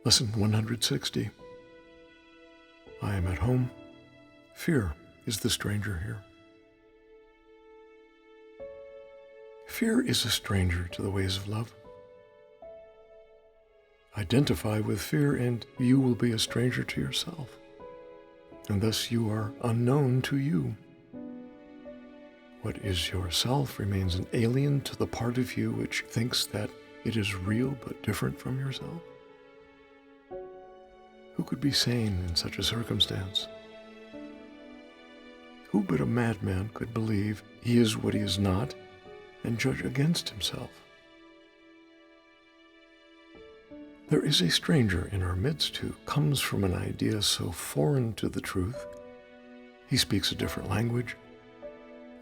Lesson 160. I am at home. Fear is the stranger here. Fear is a stranger to the ways of love. Identify with fear and you will be a stranger to yourself, and thus you are unknown to you. What is yourself remains an alien to the part of you which thinks that it is real but different from yourself. Who could be sane in such a circumstance? Who but a madman could believe he is what he is not and judge against himself? There is a stranger in our midst who comes from an idea so foreign to the truth. He speaks a different language,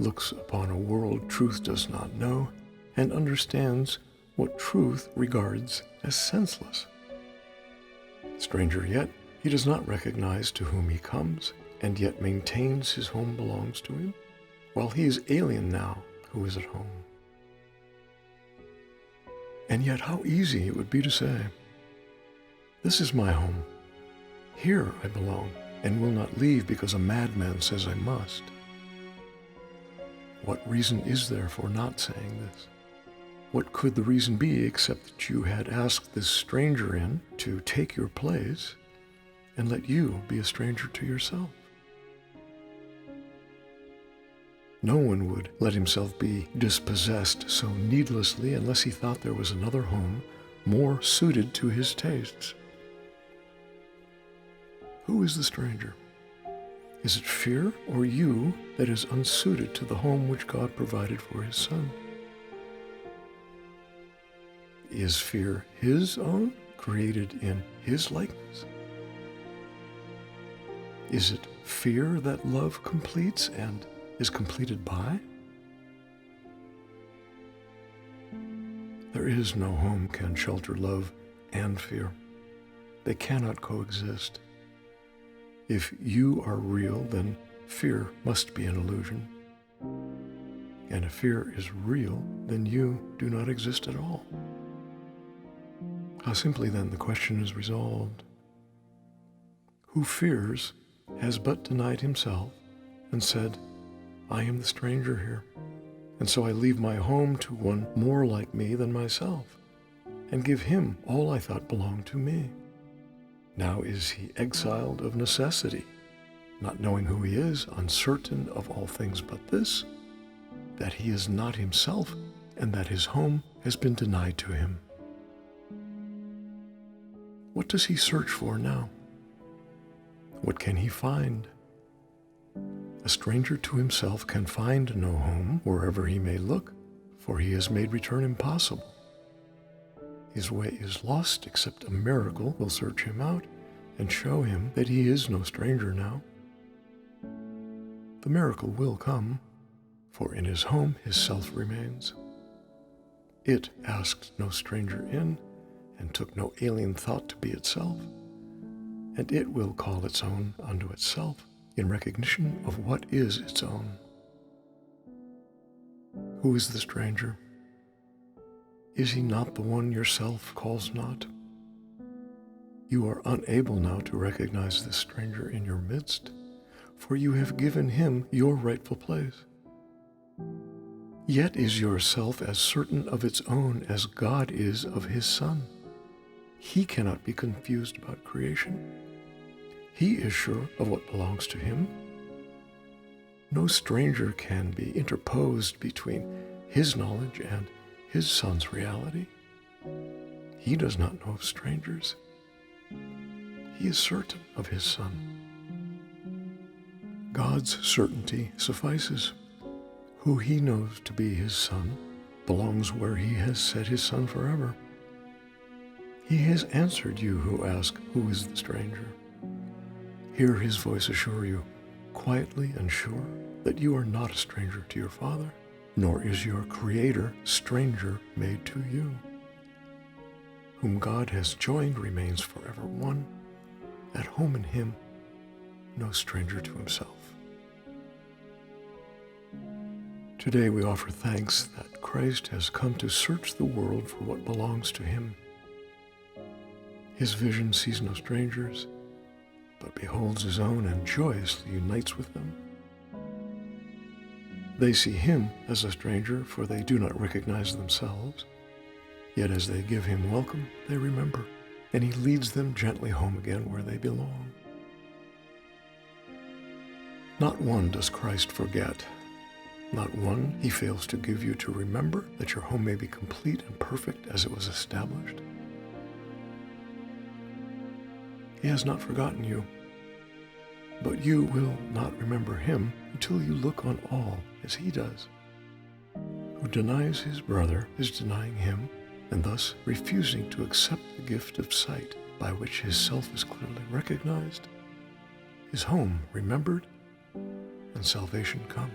looks upon a world truth does not know, and understands what truth regards as senseless. Stranger yet, he does not recognize to whom he comes, and yet maintains his home belongs to him, while he is alien now who is at home. And yet how easy it would be to say, "This is my home. Here I belong, and will not leave because a madman says I must." What reason is there for not saying this? What could the reason be except that you had asked this stranger in to take your place and let you be a stranger to yourself? No one would let himself be dispossessed so needlessly unless he thought there was another home more suited to his tastes. Who is the stranger? Is it fear or you that is unsuited to the home which God provided for his Son? Is fear his own, created in his likeness? Is it fear that love completes and is completed by? There is no home can shelter love and fear. They cannot coexist. If you are real, then fear must be an illusion. And if fear is real, then you do not exist at all. How simply then the question is resolved. Who fears has but denied himself and said, "I am the stranger here, and so I leave my home to one more like me than myself, and give him all I thought belonged to me." Now is he exiled of necessity, not knowing who he is, uncertain of all things but this, that he is not himself, and that his home has been denied to him. What does he search for now? What can he find? A stranger to himself can find no home wherever he may look, for he has made return impossible. His way is lost, except a miracle will search him out and show him that he is no stranger now. The miracle will come, for in his home his self remains. It asked no stranger in, and took no alien thought to be itself, and it will call its own unto itself in recognition of what is its own. Who is the stranger? Is he not the one yourself calls not? You are unable now to recognize this stranger in your midst, for you have given him your rightful place. Yet is yourself as certain of its own as God is of his Son. He cannot be confused about creation. He is sure of what belongs to him. No stranger can be interposed between his knowledge and his Son's reality. He does not know of strangers. He is certain of his Son. God's certainty suffices. Who he knows to be his Son belongs where he has set his Son forever. He has answered you who ask, "Who is the stranger?" Hear his voice assure you, quietly and sure, that you are not a stranger to your Father, nor is your Creator stranger made to you. Whom God has joined remains forever one, at home in him, no stranger to himself. Today we offer thanks that Christ has come to search the world for what belongs to him. His vision sees no strangers, but beholds his own and joyously unites with them. They see him as a stranger, for they do not recognize themselves. Yet as they give him welcome, they remember, and he leads them gently home again where they belong. Not one does Christ forget. Not one he fails to give you to remember, that your home may be complete and perfect as it was established. He has not forgotten you, but you will not remember him until you look on all as he does. Who denies his brother is denying him, and thus refusing to accept the gift of sight by which his self is clearly recognized, his home remembered, and salvation come.